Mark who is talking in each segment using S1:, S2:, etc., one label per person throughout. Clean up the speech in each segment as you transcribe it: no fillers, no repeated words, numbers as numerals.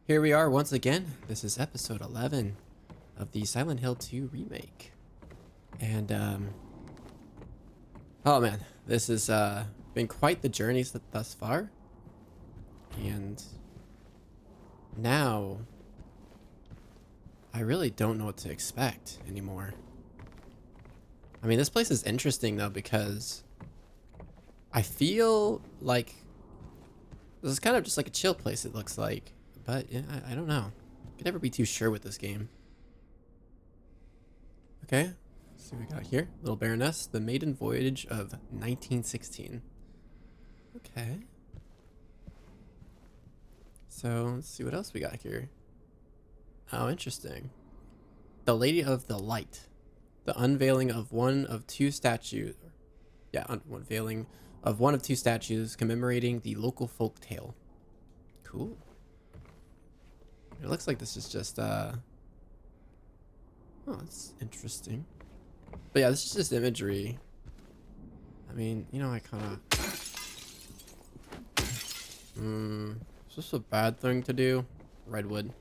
S1: Here we are once again. This is episode 11 of the Silent Hill 2 remake. And, oh man, this has been quite the journey thus far. And now, I really don't know what to expect anymore. I mean, this place is interesting though, because I feel like this is kind of just like a chill place, it looks like. But yeah, I don't know. Could never be too sure with this game. Okay, let's see what we got here. Little Baroness, the maiden voyage of 1916. Okay. So let's see what else we got here. Oh, interesting. The Lady of the Light. The unveiling of one of two statues. Yeah, unveiling of one of two statues commemorating the local folk tale. Cool. It looks like this is just, oh, that's interesting. But yeah, this is just imagery. I mean, you know, I kind of... is this a bad thing to do? Redwood.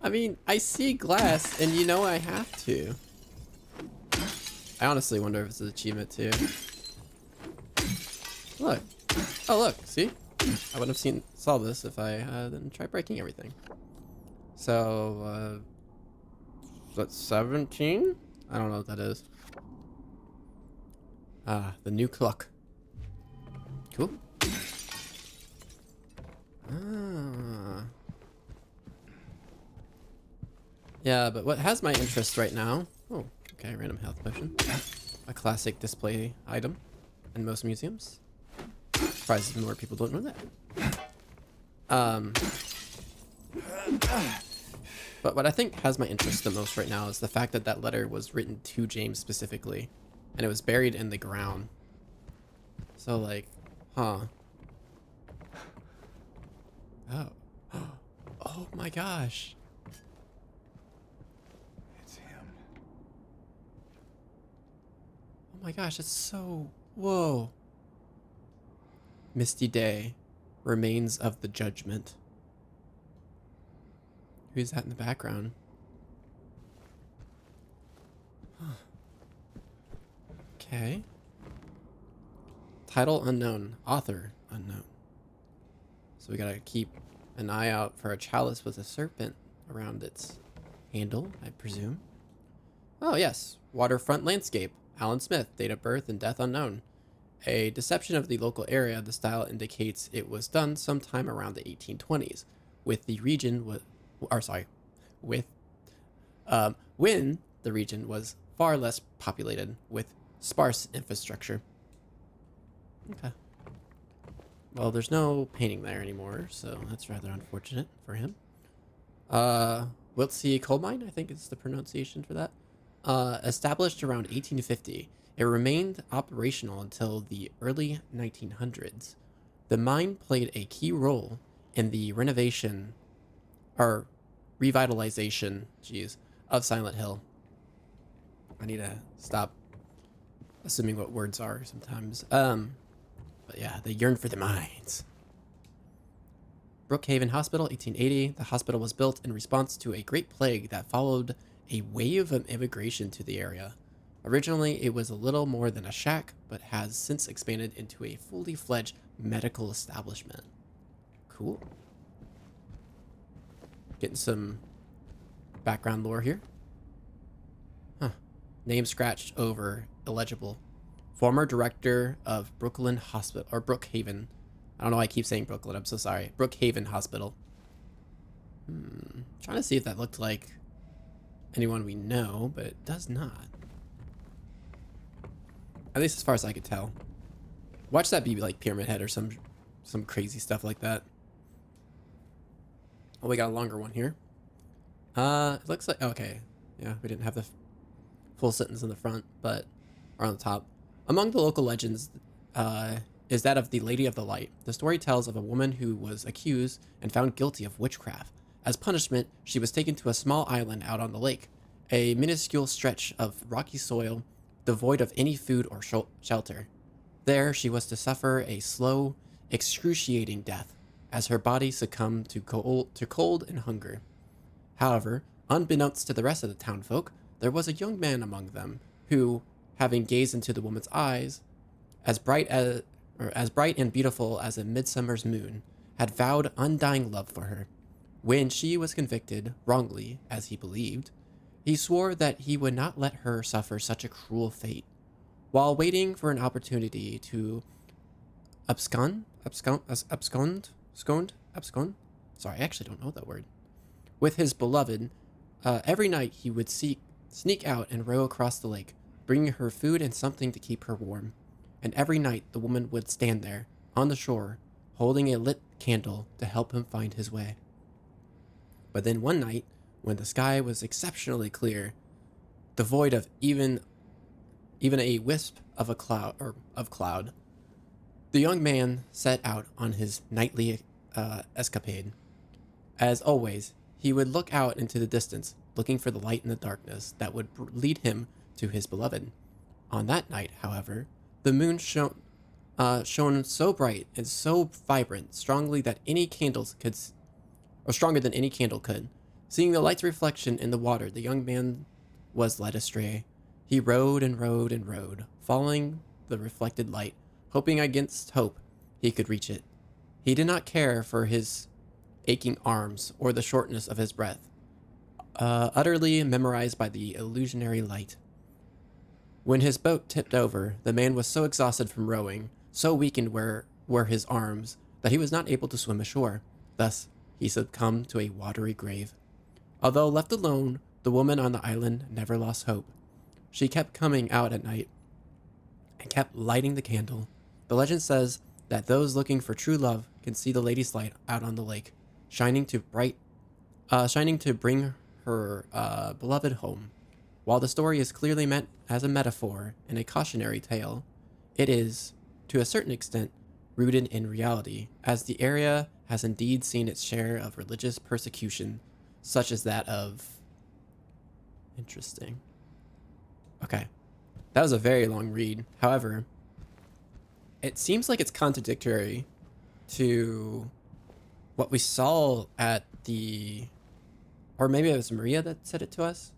S1: I mean, I see glass, and you know I have to. I honestly wonder if it's an achievement, too. Look. Oh, look. See? I wouldn't have saw this if I didn't try breaking everything. So, that's 17? I don't know what that is. The new clock. Cool. Yeah, but what has my interest right now... Oh, okay, random health potion. A classic display item in most museums. Surprises more people don't know that. But what I think has my interest the most right now is the fact that that letter was written to James specifically, and it was buried in the ground. So like, huh? Oh, oh my gosh!
S2: It's him.
S1: Oh my gosh, it's so whoa. Misty day, remains of the judgment. Who's that in the background? Huh. Okay. Title unknown, author unknown. So we gotta keep an eye out for a chalice with a serpent around its handle, I presume. Oh yes, waterfront landscape. Alan Smith, date of birth and death unknown. A deception of the local area, the style indicates it was done sometime around the 1820s, with the region when the region was far less populated with sparse infrastructure. Okay. Well, there's no painting there anymore, so that's rather unfortunate for him. Wiltsea coal mine, I think is the pronunciation for that. Established around 1850. It remained operational until the early 1900s. The mine played a key role in the renovation or revitalization, of Silent Hill. I need to stop assuming what words are sometimes. But yeah, they yearn for the mines. Brookhaven Hospital, 1880. The hospital was built in response to a great plague that followed a wave of immigration to the area. Originally, it was a little more than a shack, but has since expanded into a fully fledged medical establishment. Cool. Getting some background lore here. Huh. Name scratched over, illegible. Former director of Brooklyn Hospital, or Brookhaven. I don't know why I keep saying Brooklyn, I'm so sorry. Brookhaven Hospital. Trying to see if that looked like anyone we know, but it does not. At least as far as I could tell. Watch that be like Pyramid Head or some crazy stuff like that. Oh, we got a longer one here. It looks like, okay. Yeah, we didn't have the full sentence in the front, but, or on the top. Among the local legends, is that of the Lady of the Light. The story tells of a woman who was accused and found guilty of witchcraft. As punishment, she was taken to a small island out on the lake, a minuscule stretch of rocky soil devoid of any food or shelter. There, she was to suffer a slow, excruciating death as her body succumbed to cold and hunger. However, unbeknownst to the rest of the townfolk, there was a young man among them who, having gazed into the woman's eyes, as bright as or as bright and beautiful as a midsummer's moon, had vowed undying love for her. When she was convicted, wrongly, as he believed, he swore that he would not let her suffer such a cruel fate. While waiting for an opportunity to abscond. Sorry, I actually don't know that word. With his beloved, every night he would sneak out and row across the lake, bringing her food and something to keep her warm. And every night the woman would stand there, on the shore, holding a lit candle to help him find his way. But then one night, when the sky was exceptionally clear, devoid of even a wisp of cloud, the young man set out on his nightly escapade. As always, he would look out into the distance, looking for the light in the darkness that would lead him to his beloved. On that night, however, the moon shone so bright and so vibrant, stronger than any candle could. Seeing the light's reflection in the water, the young man was led astray. He rowed and rowed and rowed, following the reflected light, hoping against hope he could reach it. He did not care for his aching arms or the shortness of his breath, utterly memorized by the illusionary light. When his boat tipped over, the man was so exhausted from rowing, so weakened were his arms, that he was not able to swim ashore. Thus, he succumbed to a watery grave. Although left alone, the woman on the island never lost hope. She kept coming out at night and kept lighting the candle. The legend says that those looking for true love can see the lady's light out on the lake, shining to bring her beloved home. While the story is clearly meant as a metaphor and a cautionary tale, it is, to a certain extent, rooted in reality, as the area has indeed seen its share of religious persecution, such as that of... Interesting. Okay. That was a very long read. However, it seems like it's contradictory to what we saw at the... Or maybe it was Maria that said it to us.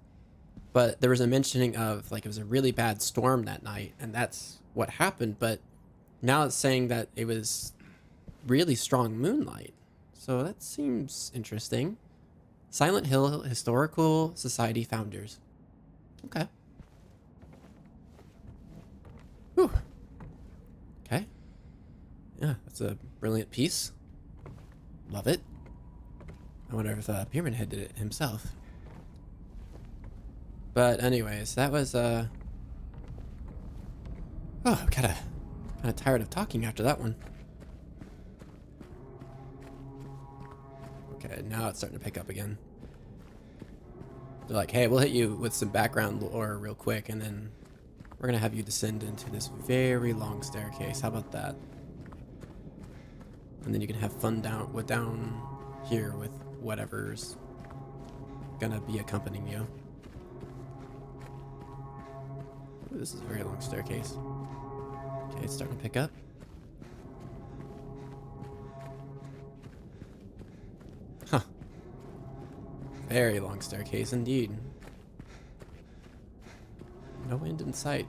S1: But there was a mentioning of, like, it was a really bad storm that night, and that's what happened. But now it's saying that it was really strong moonlight. So that seems interesting. Silent Hill Historical Society founders. Okay. Whew. Okay. Yeah, that's a brilliant piece. Love it. I wonder if Pyramid Head did it himself. But anyways, that was I'm kinda tired of talking after that one. Okay, now it's starting to pick up again. They're like, hey, we'll hit you with some background lore real quick, and then we're gonna have you descend into this very long staircase. How about that? And then you can have fun down here with whatever's gonna be accompanying you. Ooh, this is a very long staircase. Okay, it's starting to pick up. Huh. Very long staircase indeed. No end in sight.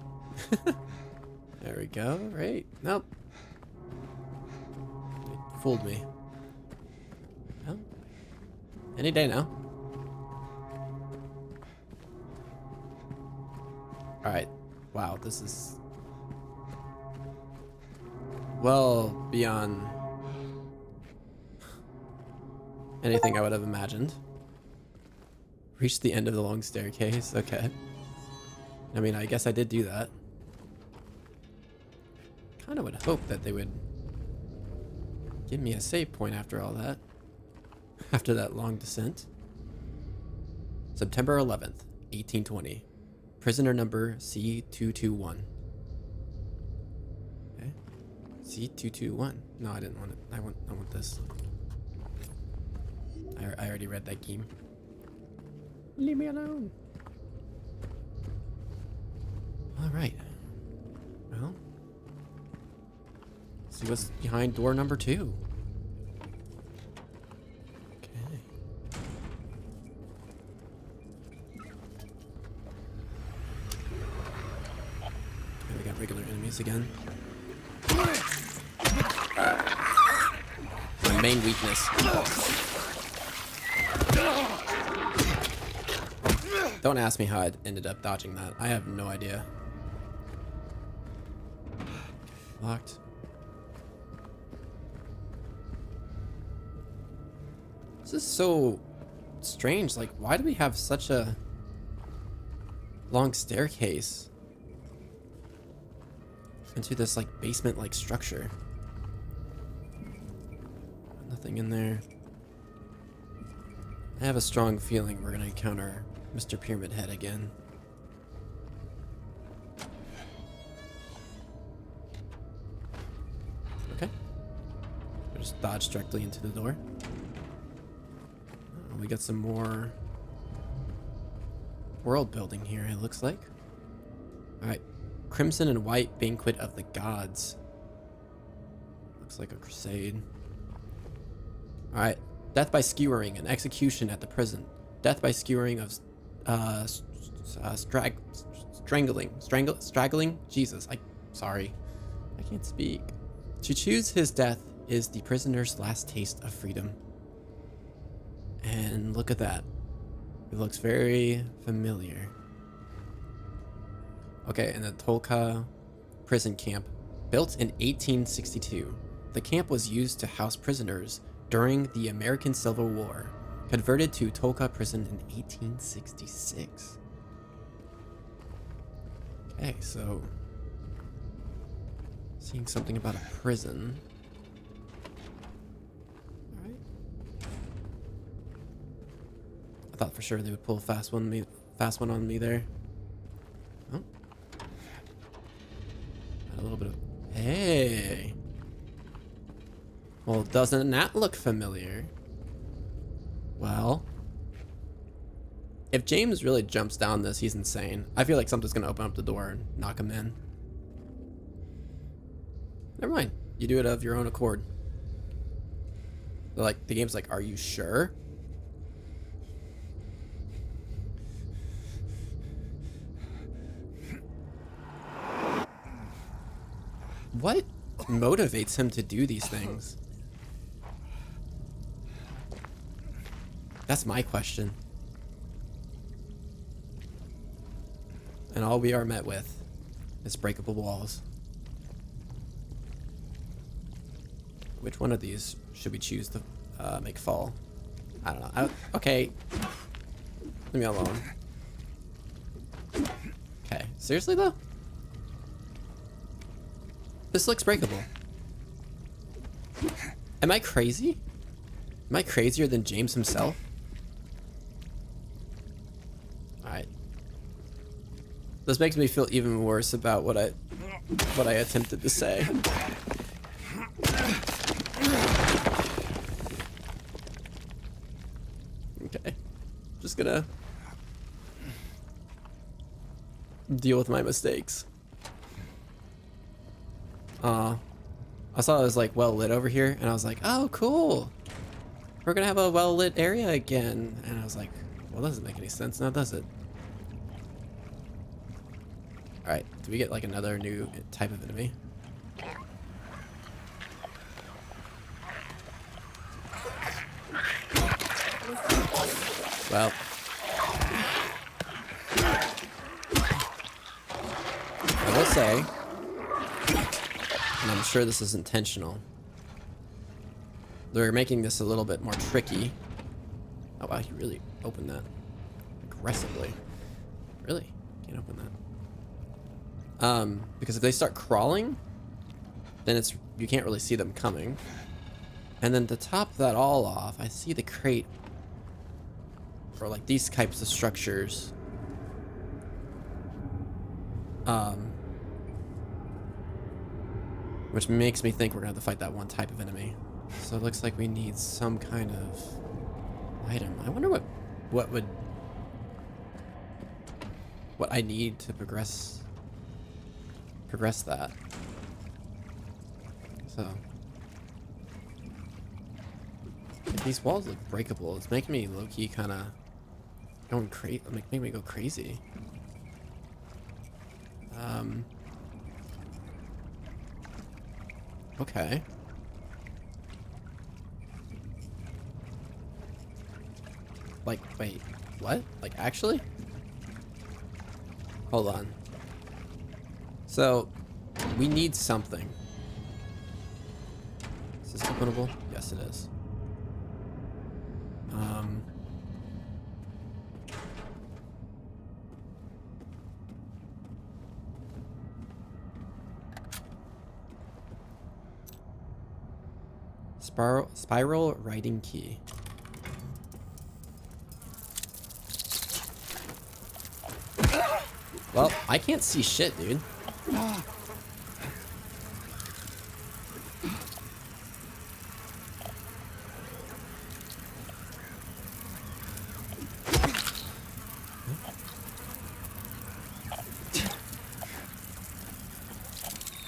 S1: There we go. Right. Nope. It fooled me. Well, any day now. Alright. Wow, this is well beyond anything I would have imagined. Reached the end of the long staircase. Okay. I mean, I guess I did do that. Kind of would hope that they would give me a save point after all that. After that long descent. September 11th, 1820. Prisoner number C221. Okay. C221. No, I didn't want it. I want this. I already read that game. Leave me alone. All right. Well, see what's behind door number 2. enemies again. My main weakness. Don't ask me how I ended up dodging that. I have no idea. Locked. This is so strange. Like, why do we have such a long staircase into this like basement like structure? Nothing in there. I have a strong feeling we're gonna encounter Mr. Pyramid Head again. Okay. We'll just dodge directly into the door. We got some more world building here, it looks like. Alright. Crimson and White Banquet of the Gods. Looks like a crusade. Alright. Death by skewering and execution at the prison. Death by skewering of straggling. Jesus, sorry. I can't speak. To choose his death is the prisoner's last taste of freedom. And look at that. It looks very familiar. Okay, and the Tolka prison camp, built in 1862. The camp was used to house prisoners during the American Civil War, converted to Tolka prison in 1866. Okay, so seeing something about a prison. I thought for sure they would pull a fast one on me there. Oh. Got a little bit of... Hey! Well, doesn't that look familiar? Well... If James really jumps down this, he's insane. I feel like something's gonna open up the door and knock him in. Never mind. You do it of your own accord. Like, the game's like, are you sure? What motivates him to do these things? That's my question. And all we are met with is breakable walls. Which one of these should we choose to make fall? I don't know. Okay. Leave me alone. Okay. Seriously though? This looks breakable. Am I crazy? Am I crazier than James himself? Alright. This makes me feel even worse about what I attempted to say. Okay. Just gonna deal with my mistakes. I saw it was like well lit over here, and I was like, oh cool, we're gonna have a well lit area again. And I was like, well, that doesn't make any sense now, does it? All right, do we get like another new type of enemy? Well, I will say, and I'm sure this is intentional, they're making this a little bit more tricky. Oh wow, he really opened that aggressively. Really? Can't open that. Because if they start crawling, then you can't really see them coming. And then to top that all off, I see the crate for like these types of structures. Which makes me think we're gonna have to fight that one type of enemy. So it looks like we need some kind of item. I wonder what I need to progress that. So if these walls look breakable, it's making me low-key kind of going crazy, making me go crazy. Okay. Like, wait, what? Like, actually? Hold on. So, we need something. Is this openable? Yes, it is. Spiral writing key. Well, I can't see shit, dude.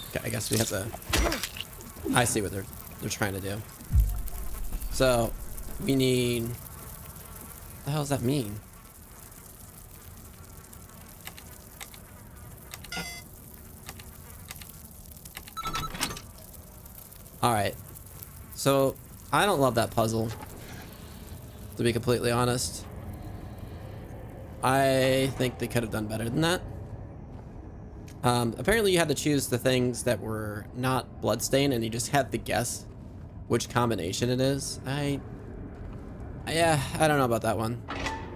S1: Okay, I guess we have to... I see what they're trying to do. So, we need... What the hell does that mean? Alright. So, I don't love that puzzle. To be completely honest. I think they could have done better than that. Apparently you had to choose the things that were not bloodstained, and you just had to guess which combination it is. Yeah, I don't know about that one.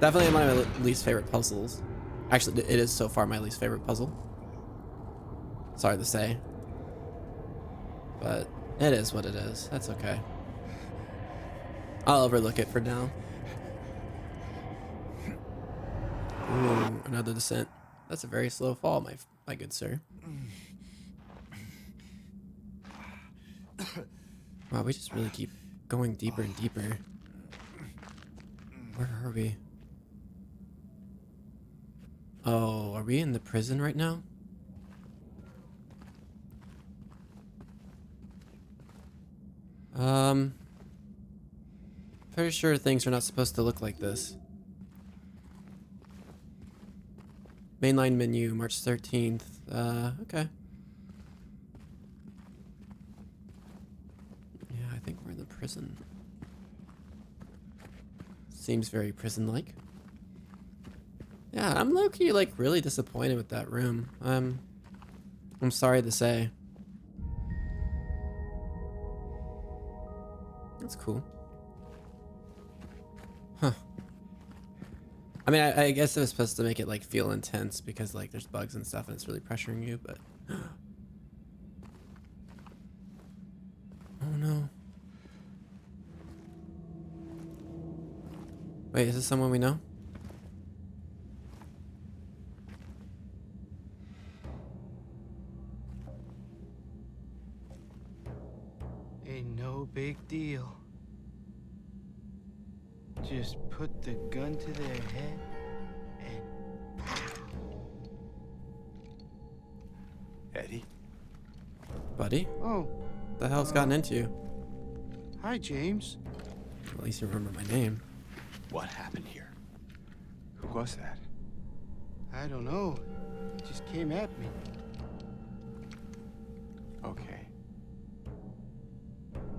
S1: Definitely one of my least favorite puzzles. Actually, it is so far my least favorite puzzle. Sorry to say. But it is what it is. That's okay. I'll overlook it for now. Ooh, another descent. That's a very slow fall, my good sir. Wow, we just really keep going deeper and deeper. Where are we? Oh, are we in the prison right now? Pretty sure things are not supposed to look like this. Mainline menu, March 13th. Okay. Yeah, I think we're in the prison. Seems very prison-like. Yeah, I'm low-key, like, really disappointed with that room. I'm sorry to say. That's cool. Huh. I mean, I guess it was supposed to make it, like, feel intense because, like, there's bugs and stuff and it's really pressuring you, but... Oh, no. Wait, is this someone we know?
S2: Ain't no big deal. Just put the gun to their head and
S3: Eddie?
S1: Buddy?
S2: oh,
S1: What the hell's gotten into you?
S2: hi James.
S1: At least you remember my name.
S3: What happened here? Who was that?
S2: I don't know. It just came at me.
S3: Okay.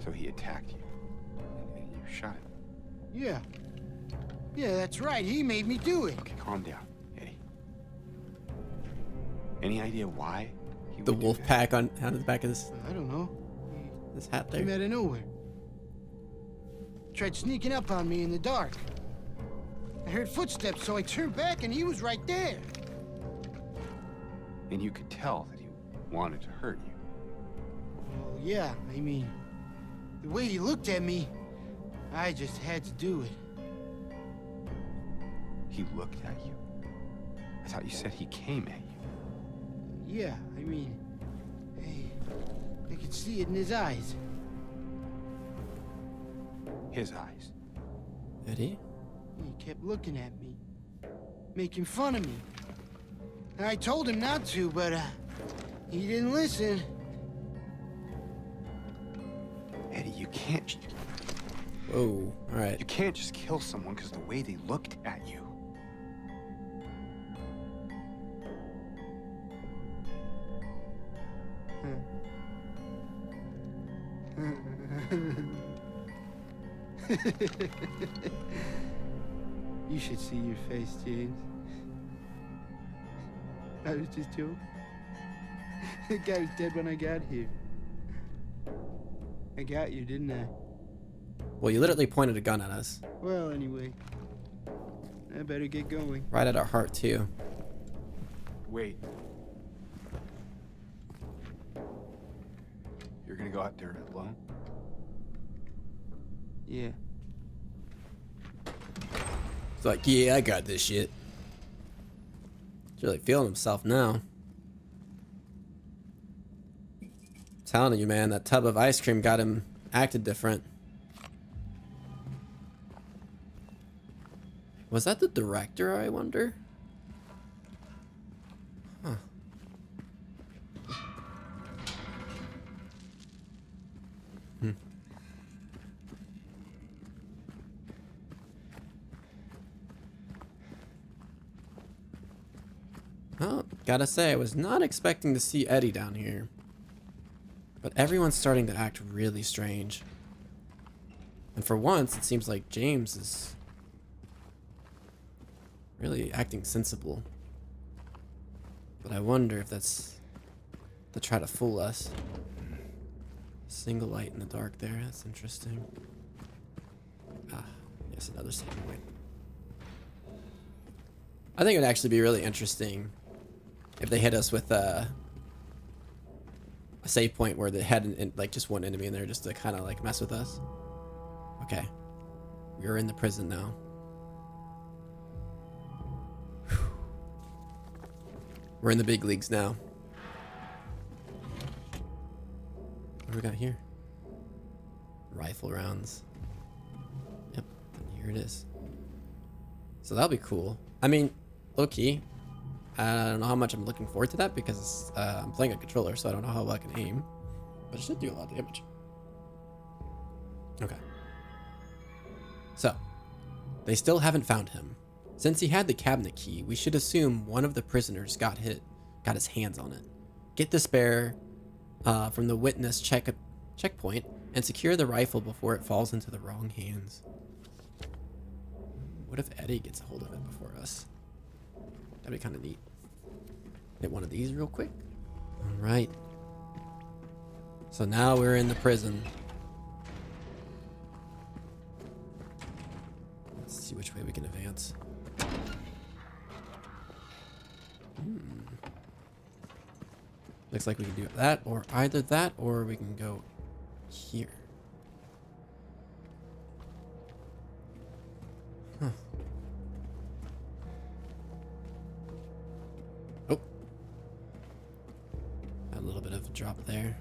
S3: So he attacked you, and you shot him.
S2: Yeah. Yeah, that's right. He made me do it.
S3: Okay, calm down, Eddie. Any idea why he
S1: The
S3: would do
S1: wolf
S3: that?
S1: pack on the back of
S2: I don't know.
S1: this hat
S2: He came
S1: there.
S2: out of nowhere. Tried sneaking up on me in the dark. I heard footsteps, so I turned back and he was right there.
S3: And you could tell that he wanted to hurt you.
S2: Well, yeah, I mean, the way he looked at me, I just had to do it.
S3: He looked at you? I thought you said he came at you.
S2: Yeah, I mean, I could see it in his eyes.
S3: His eyes.
S1: Eddie?
S2: He kept looking at me, making fun of me. And I told him not to, but he didn't listen.
S3: Eddie, you can't...
S1: Whoa, alright.
S3: You can't just kill someone because the way they looked at you.
S2: You should see your face, James. I was just joking. The guy was dead when I got here. I got you, didn't I?
S1: Well, you literally pointed a gun at us.
S2: Well, anyway. I better get going.
S1: Right at our heart, too.
S3: Wait. You're gonna go out there alone?
S2: Yeah.
S1: It's like, yeah, I got this shit. He's really feeling himself now. Telling you, man, that tub of ice cream got him acted different. Was that the director, I wonder? Huh. Oh, gotta say, I was not expecting to see Eddie down here. But everyone's starting to act really strange. And for once, it seems like James is really acting sensible. But I wonder if that's to try to fool us. Single light in the dark there, that's interesting. Ah, yes, another save point. I think it would actually be really interesting if they hit us with a save point where they had like just one enemy in there just to kind of like mess with us. Okay, we're in the prison now. Whew. We're in the big leagues now. What do we got here? Rifle rounds. Yep, and here it is. So that'll be cool. I mean, low key, I don't know how much I'm looking forward to that because I'm playing a controller, so I don't know how well I can aim. But it should do a lot of damage. Okay. So, they still haven't found him. Since he had the cabinet key, we should assume one of the prisoners got his hands on it. Get the spare from the witness checkpoint and secure the rifle before it falls into the wrong hands. What if Eddie gets a hold of it before us? That'd be kind of neat. Hit one of these real quick. All right. So now we're in the prison. Let's see which way we can advance. Looks like we can do that, or either that, or we can go here. Huh. Oh. A little bit of a drop there.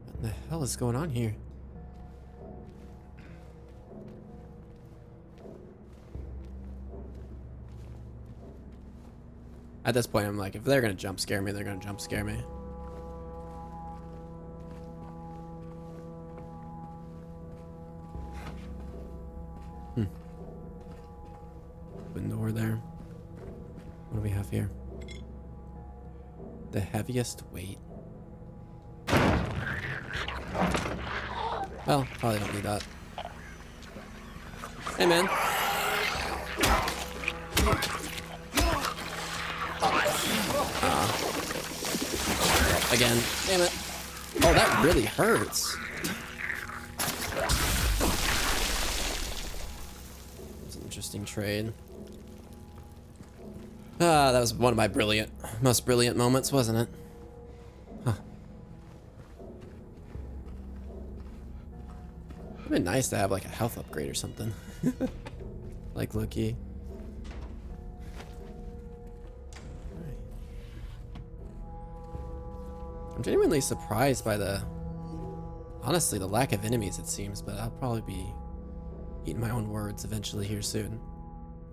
S1: What the hell is going on here? At this point, I'm like, if they're gonna jump scare me, they're gonna jump scare me. Open door there. What do we have here? The heaviest weight. Well, probably don't need that. Hey, man. Again. Damn it. Oh, that really hurts. It's an interesting trade. Ah, that was one of my most brilliant moments, wasn't it? Huh. It'd been nice to have like a health upgrade or something. Like Loki. I'm genuinely surprised by honestly, the lack of enemies, it seems, but I'll probably be eating my own words eventually here soon.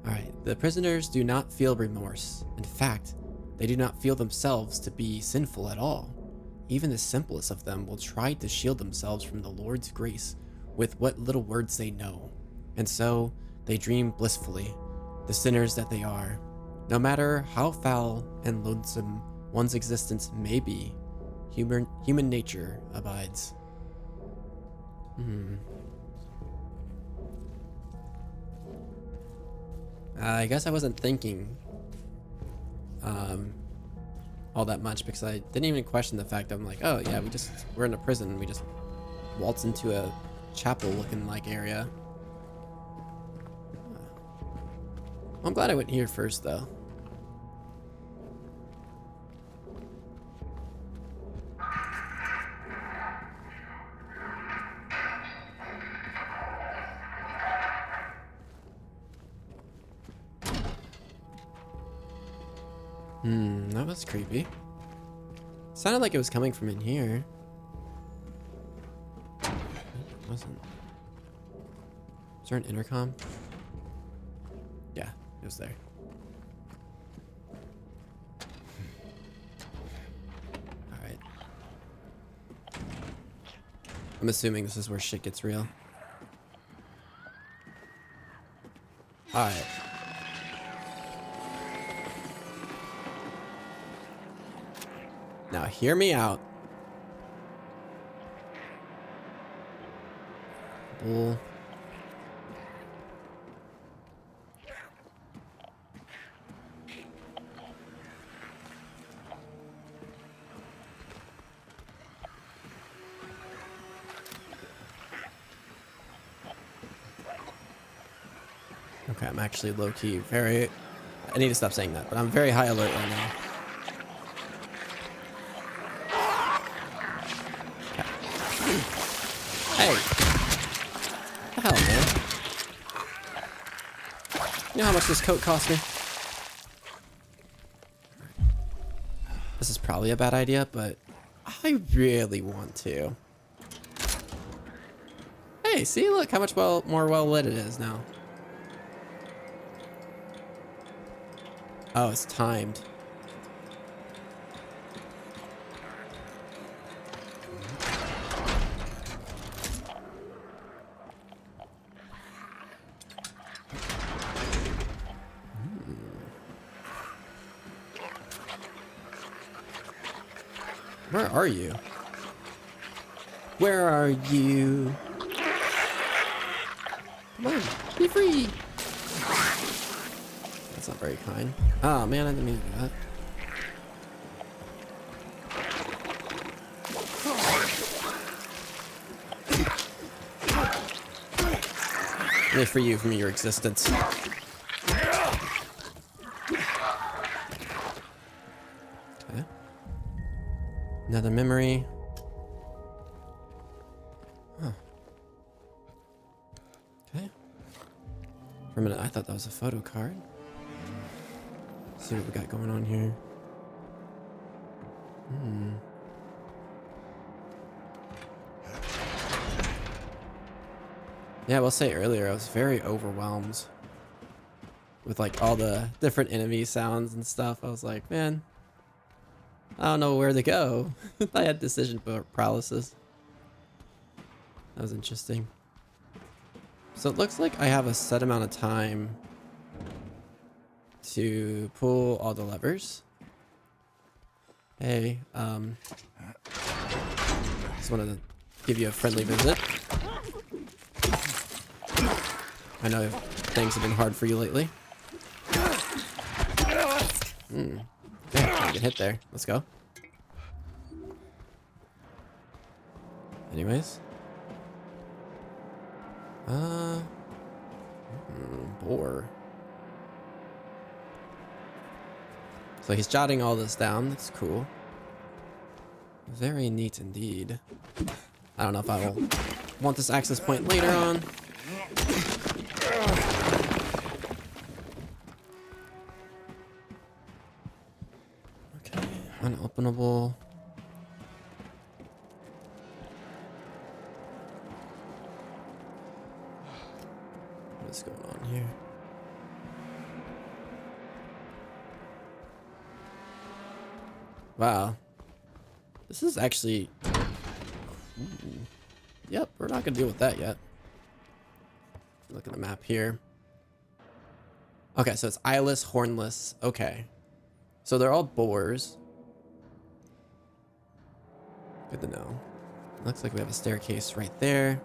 S1: Alright, the prisoners do not feel remorse. In fact, they do not feel themselves to be sinful at all. Even the simplest of them will try to shield themselves from the Lord's grace with what little words they know. And so, they dream blissfully, the sinners that they are. No matter how foul and loathsome one's existence may be, human nature abides. Hmm. I guess I wasn't thinking um, all that much because I didn't even question the fact I'm like, oh yeah, we're in a prison. We just waltz into a chapel looking like area. I'm glad I went here first though. That was creepy. Sounded like it was coming from in here. It wasn't. Is there an intercom? Yeah, it was there. Alright. I'm assuming this is where shit gets real. Alright. Now hear me out. Bull. Okay, I'm actually low-key very... I need to stop saying that, but I'm very high alert right now. Hey! What the hell, man? You know how much this coat cost me? This is probably a bad idea, but I really want to. Hey, see, look how much more well lit it is now. Oh, it's timed. Where are you? Where are you? Come on, be free. That's not very kind. Oh man, I didn't mean to do that. Let me free you from your existence. Okay. Another memory. Huh. Okay. For a minute, I thought that was a photo card. Let's see what we got going on here. Yeah, I will say earlier, I was very overwhelmed with like all the different enemy sounds and stuff. I was like, man, I don't know where to go. I had decision paralysis. That was interesting. So it looks like I have a set amount of time to pull all the levers. Hey, just wanted to give you a friendly visit. I know things have been hard for you lately. Yeah, trying to get hit there. Let's go. Anyways. Boar. So he's jotting all this down. That's cool. Very neat indeed. I don't know if I will want this access point later on. Okay, unopenable. What is going on here? Wow. This is actually... Ooh. Yep, we're not gonna deal with that yet. Look at the map here. Okay, so it's eyeless, hornless. Okay. So they're all boars. Good to know. Looks like we have a staircase right there.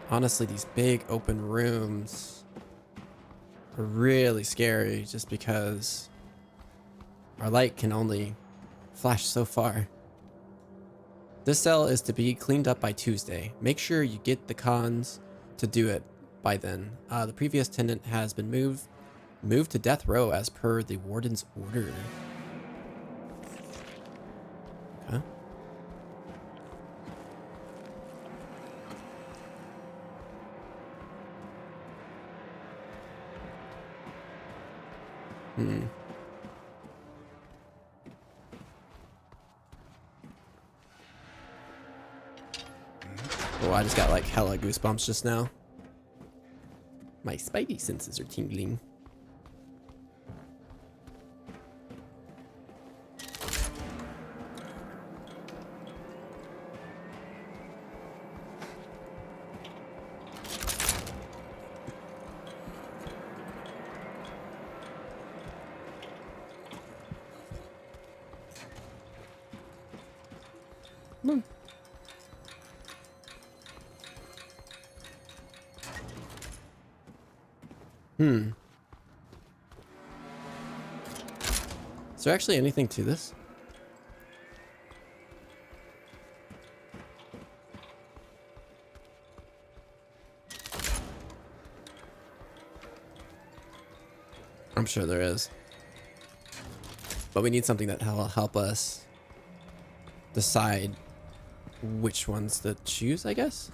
S1: Honestly, these big open rooms are really scary just because our light can only flash so far. This cell is to be cleaned up by Tuesday. Make sure you get the cons to do it by then. The previous tenant has been moved to death row as per the warden's order. Okay. Oh, I just got like hella goosebumps just now. My spidey senses are tingling. Is there actually anything to this? I'm sure there is. But we need something that will help us decide which ones to choose, I guess.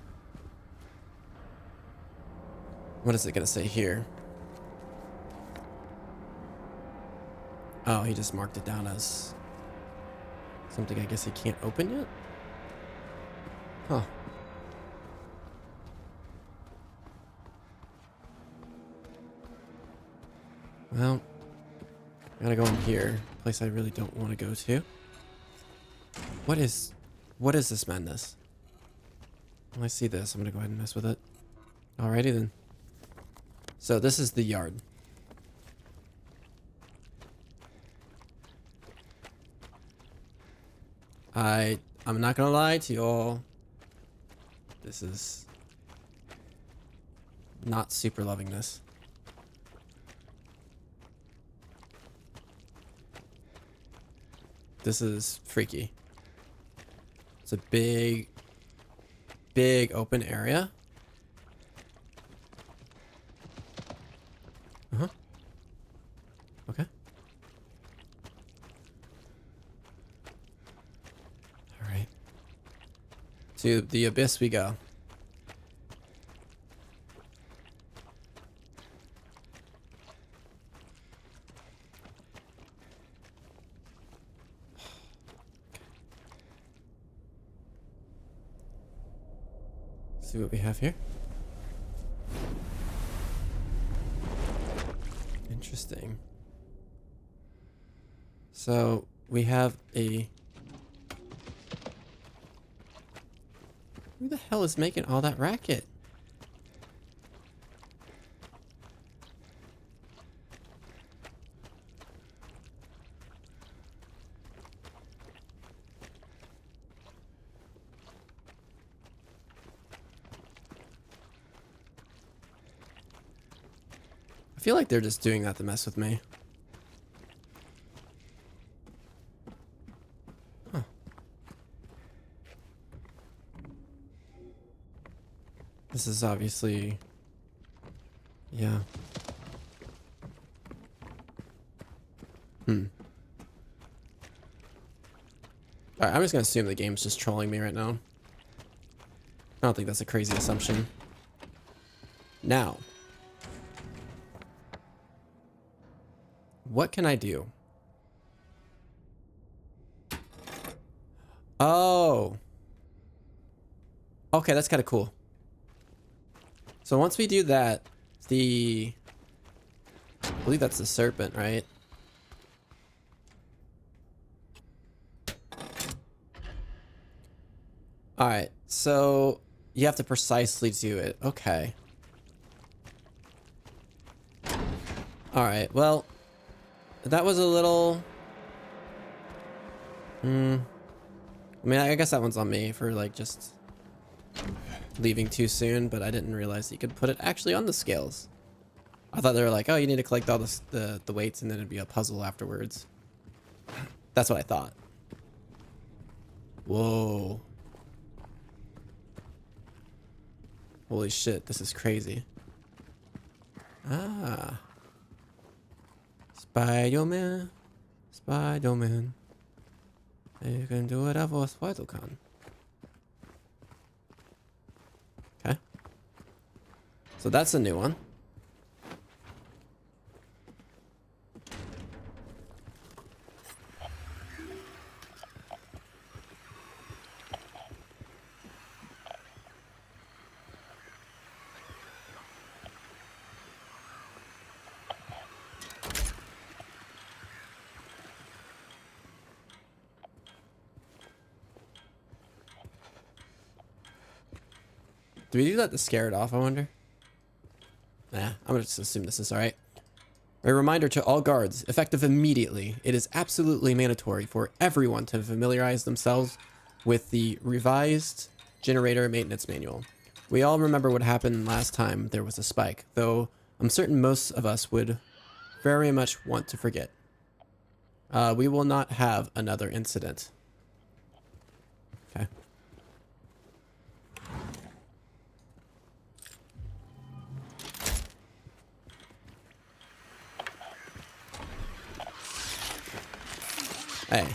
S1: What is it gonna say here? Oh, he just marked it down as something I guess he can't open yet? Huh. Well, I gotta go in here. A place I really don't want to go to. What is this madness? When I see this, I'm gonna go ahead and mess with it. Alrighty then. So this is the yard. I'm not gonna lie to y'all. This is not super loving this. This is freaky. It's a big open area. Uh-huh. Okay. All right. To the abyss we go. See what we have here. Interesting. So we have a... Who the hell is making all that racket? I feel like they're just doing that to mess with me. Huh. This is obviously... Yeah. Alright, I'm just gonna assume the game's just trolling me right now. I don't think that's a crazy assumption. Now. What can I do? Oh. Okay, that's kind of cool. So once we do that, I believe that's the serpent, right? All right, so you have to precisely do it. Okay. All right, well, that was a little... I mean, I guess that one's on me for like just leaving too soon, but I didn't realize you could put it actually on the scales. I thought they were like, oh, you need to collect all the weights and then it'd be a puzzle afterwards. That's what I thought. Whoa. Holy shit, this is crazy. Ah. Spider-Man. Spider-Man. You can do whatever a spider can. Okay. So that's a new one. Do we do that to scare it off, I wonder? Nah, I'm gonna just assume this is alright. A reminder to all guards, effective immediately. It is absolutely mandatory for everyone to familiarize themselves with the revised generator maintenance manual. We all remember what happened last time there was a spike, though I'm certain most of us would very much want to forget. We will not have another incident. Okay. Hey.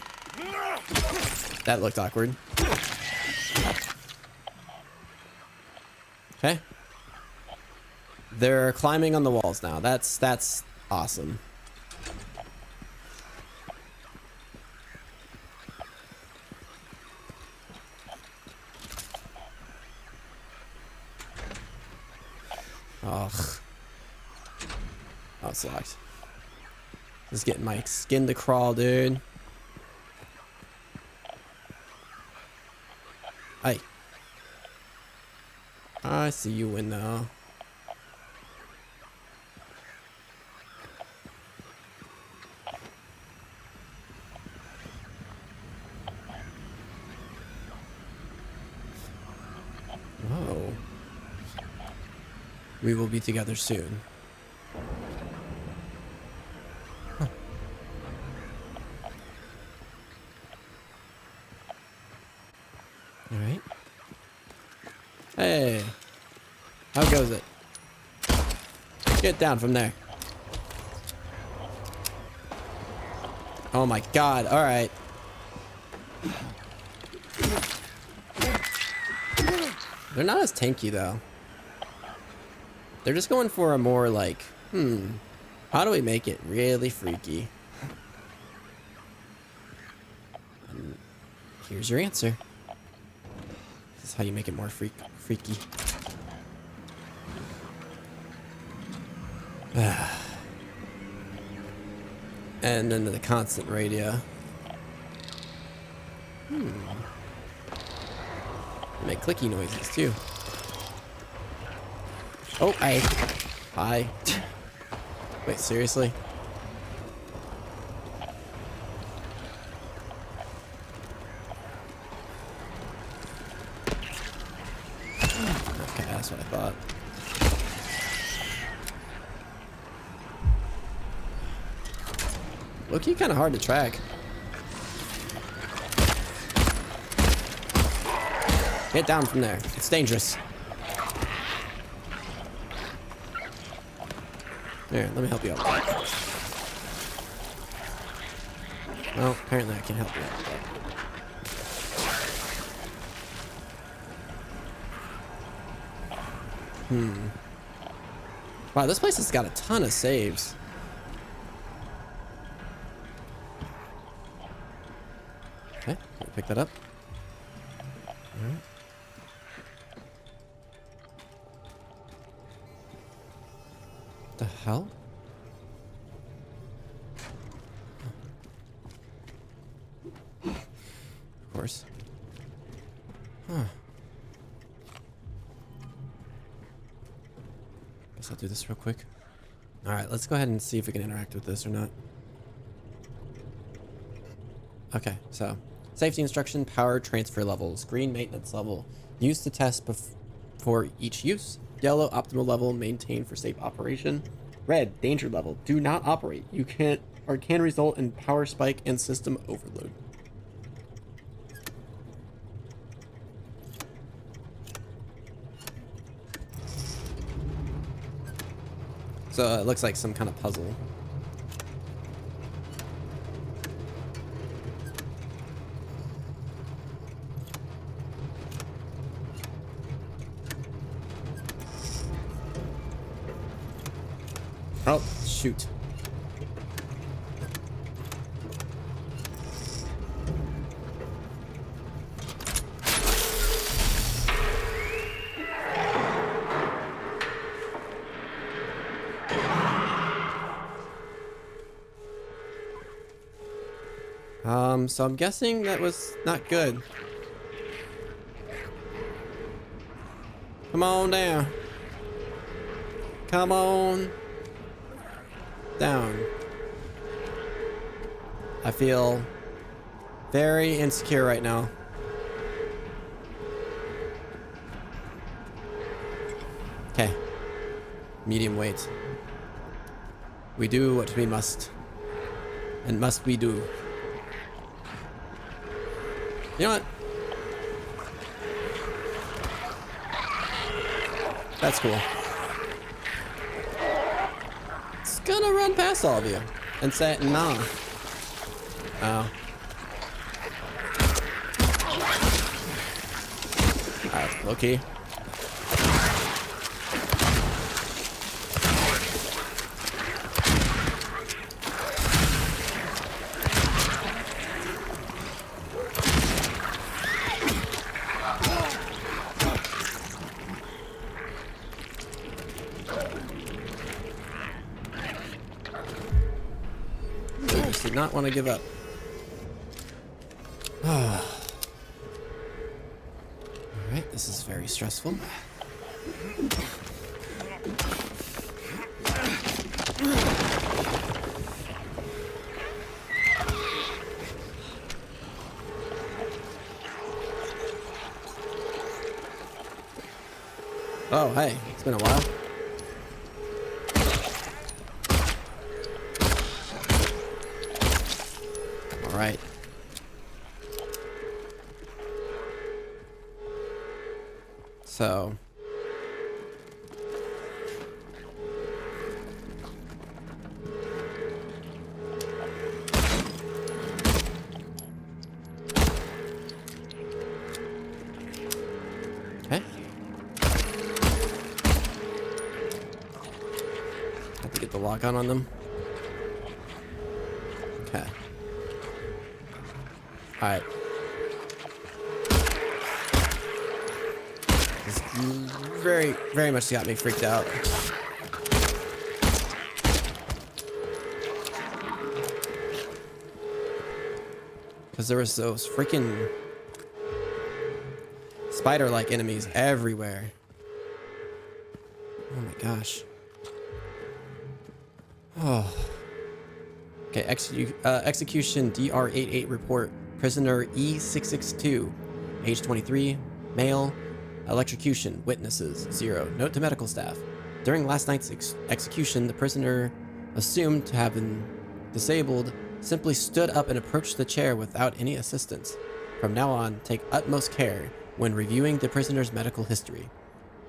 S1: That looked awkward. Okay. They're climbing on the walls now. That's awesome. Ugh. Oh, it's locked. Just getting my skin to crawl, dude. Hey. I see you window. Whoa. We will be together soon. Huh. All right. Hey. How goes it? Get down from there. Oh my god. All right. They're not as tanky though. They're just going for a more like, how do we make it really freaky? And here's your answer. This is how you make it more freaky. And then the constant radio. They make clicky noises too. Oh, hi. Wait, seriously? Okay, that's what I thought. Low-key kind of hard to track. Get down from there. It's dangerous. Here, let me help you out. Well, apparently I can help you out. Wow, this place has got a ton of saves. Okay, can we pick that up? Alright. The hell? Of course. Huh. Guess I'll do this real quick. Alright, let's go ahead and see if we can interact with this or not. Okay, so safety instruction, power transfer levels, green maintenance level. Used to test for each use. Yellow, optimal level, maintained for safe operation. Red, danger level, do not operate. You can't or can result in power spike and system overload. So it looks like some kind of puzzle. Oh, shoot. So I'm guessing that was not good. Come on down. Come on down. I feel very insecure right now. Okay. Medium weight. We do what we must. And must we do. You know what? That's cool. It's gonna run past all of you and say, nah. Oh. Alright, low-key. Did not want to give up. Alright, this is very stressful. Oh, hey, it's been a while. All right. So. Okay. Have to get the lock on them. Okay. All right. This very much got me freaked out. Because there was those freaking spider-like enemies everywhere. Oh my gosh. Oh. Okay, execution DR88 report. Prisoner E662, age 23, male. Electrocution, witnesses, 0. Note to medical staff. During last night's execution, the prisoner, assumed to have been disabled, simply stood up and approached the chair without any assistance. From now on, take utmost care when reviewing the prisoner's medical history.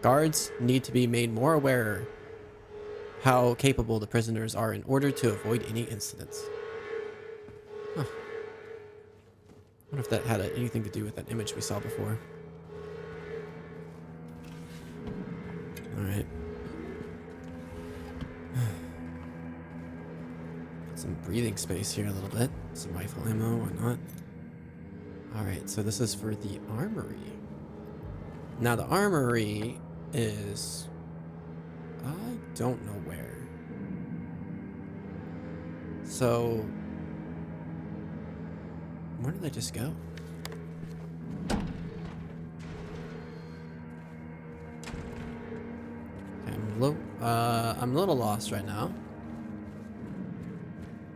S1: Guards need to be made more aware how capable the prisoners are in order to avoid any incidents. Huh. I wonder if that had anything to do with that image we saw before. Alright. Some breathing space here a little bit. Some rifle ammo, whatnot. Alright, so this is for the armory. Now the armory is... I don't know where. So... where did they just go? I'm a little lost right now.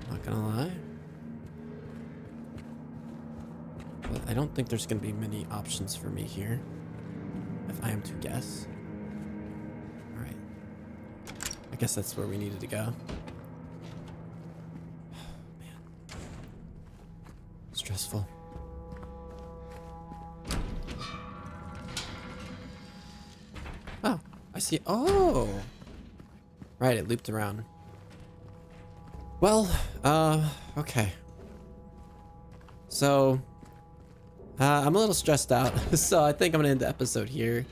S1: Not gonna lie. But I don't think there's gonna be many options for me here. I am to guess. All right. I guess that's where we needed to go. Man. Stressful. Oh, I see. Oh. Right, it looped around. Well, okay. So, I'm a little stressed out, so I think I'm gonna end the episode here.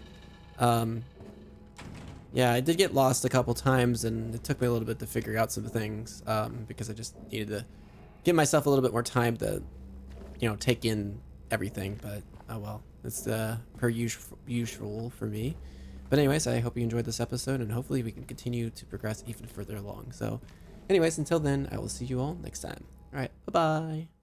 S1: Yeah, I did get lost a couple times, and it took me a little bit to figure out some things, because I just needed to give myself a little bit more time to, take in everything. But oh well, it's per usual for me. But anyways, I hope you enjoyed this episode, and hopefully we can continue to progress even further along. So, anyways, until then, I will see you all next time. All right, bye bye.